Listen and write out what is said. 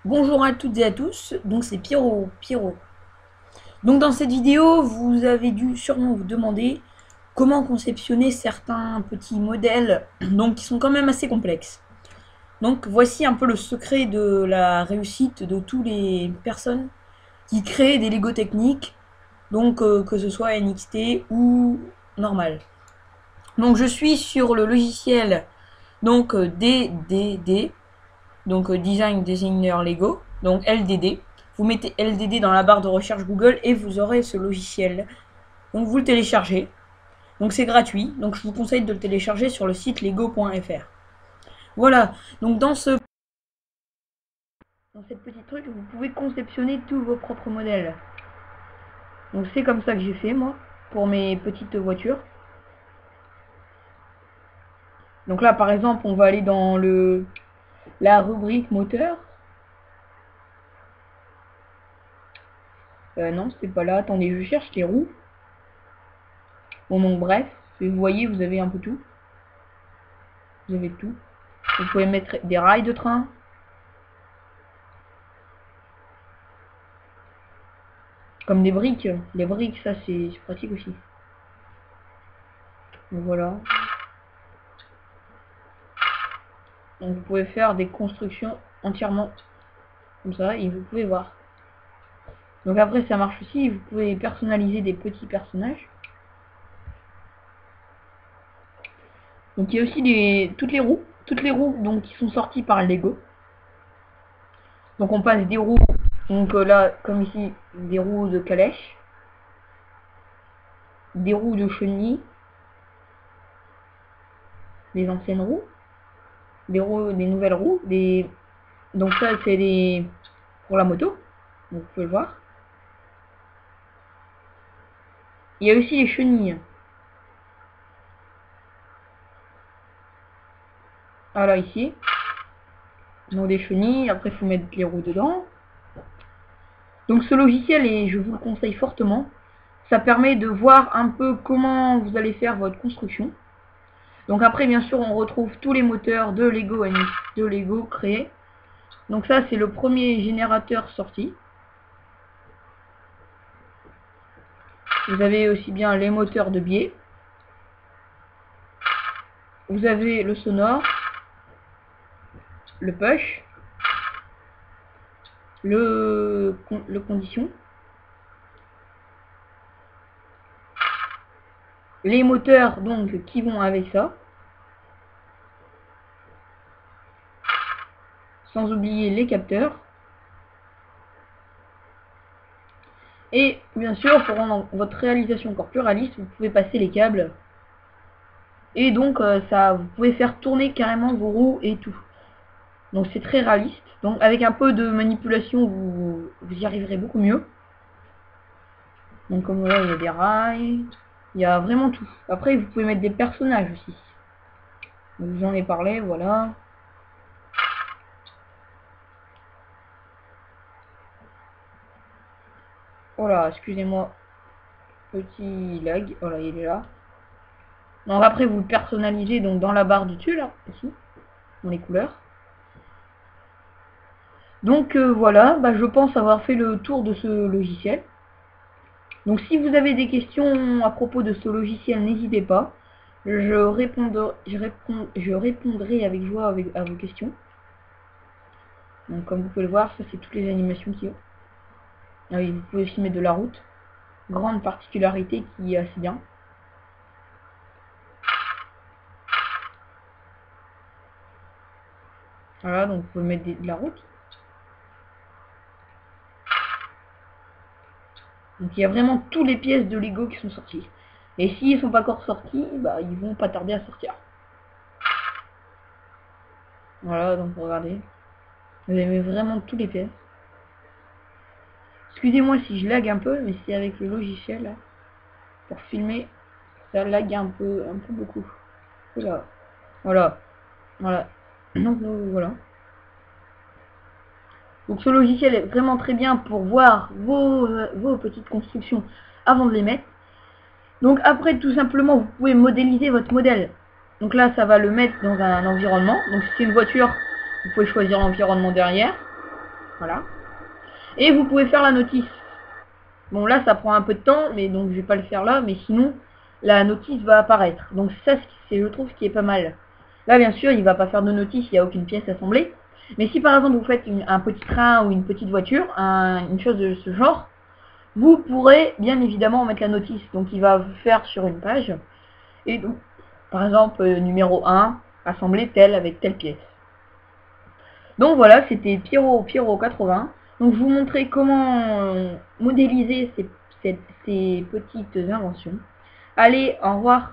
Bonjour à toutes et à tous, donc c'est Pierrot. Donc dans cette vidéo, vous avez dû sûrement vous demander comment conceptionner certains petits modèles, donc qui sont quand même assez complexes. Donc voici un peu le secret de la réussite de toutes les personnes qui créent des Lego techniques, donc que ce soit NXT ou normal. Donc je suis sur le logiciel donc DDD, donc Design Designer Lego, donc LDD. Vous mettez LDD dans la barre de recherche Google et vous aurez ce logiciel. Donc vous le téléchargez. Donc c'est gratuit. Donc je vous conseille de le télécharger sur le site lego.fr. Voilà. Donc dans cette petite truc, vous pouvez conceptionner tous vos propres modèles. Donc c'est comme ça que j'ai fait moi pour mes petites voitures. Donc là par exemple, on va aller dans la rubrique moteur. Non, c'est pas là. Attendez, je cherche les roues. Bon, donc bref, vous voyez, vous avez un peu tout. Vous avez tout. Vous pouvez mettre des rails de train. Comme des briques. Les briques, ça c'est pratique aussi. Donc voilà. Donc vous pouvez faire des constructions entièrement comme ça et vous pouvez voir. Donc après ça marche aussi, vous pouvez personnaliser des petits personnages. Donc il y a aussi toutes les roues donc qui sont sorties par Lego. Donc on passe des roues, donc là comme ici des roues de calèche, des roues de chenille, des anciennes roues, des nouvelles roues, donc ça c'est pour la moto, donc vous pouvez le voir. Il y a aussi les chenilles. Voilà ici. Donc des chenilles, après il faut mettre les roues dedans. Donc ce logiciel, et je vous le conseille fortement, ça permet de voir un peu comment vous allez faire votre construction. Donc après bien sûr on retrouve tous les moteurs de Lego créés. Donc ça c'est le premier générateur sorti. Vous avez aussi bien les moteurs de biais. Vous avez le sonore, le push, le condition, les moteurs donc qui vont avec ça, sans oublier les capteurs. Et bien sûr, pour rendre votre réalisation encore plus réaliste, vous pouvez passer les câbles. Et donc ça, vous pouvez faire tourner carrément vos roues et tout. Donc c'est très réaliste. Donc avec un peu de manipulation, vous y arriverez beaucoup mieux. Donc comme voilà, il y a des rails, il y a vraiment tout. Après, vous pouvez mettre des personnages aussi. Donc, j'en ai parlé, voilà. Voilà, excusez-moi. Petit lag. Voilà, il est là. Donc après, vous le personnalisez donc dans la barre du dessus, là, ici, dans les couleurs. Donc voilà, je pense avoir fait le tour de ce logiciel. Donc si vous avez des questions à propos de ce logiciel, n'hésitez pas. Je répondrai avec joie à vos questions. Donc comme vous pouvez le voir, ça c'est toutes les animations qu'il y a. Ah oui, vous pouvez filmer de la route. Grande particularité qui est assez bien. Voilà, donc vous pouvez mettre de la route. Donc il y a vraiment toutes les pièces de Lego qui sont sorties. Et s'ils ne sont pas encore sortis, ils vont pas tarder à sortir. Voilà, donc regardez. Vous avez vraiment toutes les pièces. Excusez-moi si je lag un peu, mais c'est avec le logiciel là. Pour filmer, ça lag un peu beaucoup. Voilà. Voilà. Voilà. Donc voilà. Donc ce logiciel est vraiment très bien pour voir vos petites constructions avant de les mettre. Donc après, tout simplement, vous pouvez modéliser votre modèle. Donc là, ça va le mettre dans un environnement. Donc si c'est une voiture, vous pouvez choisir l'environnement derrière. Voilà. Et vous pouvez faire la notice. Bon, là, ça prend un peu de temps, mais donc je vais pas le faire là, mais sinon, la notice va apparaître. Donc ça, c'est, je trouve, ce qui est pas mal. Là, bien sûr, il va pas faire de notice, il n'y a aucune pièce assemblée. Mais si par exemple vous faites un petit train ou une petite voiture, une chose de ce genre, vous pourrez bien évidemment mettre la notice. Donc il va vous faire sur une page. Et donc, par exemple, numéro 1, assembler tel avec telle pièce. Donc voilà, c'était Pierrot 80. Donc je vous montrais comment modéliser ces petites inventions. Allez, au revoir.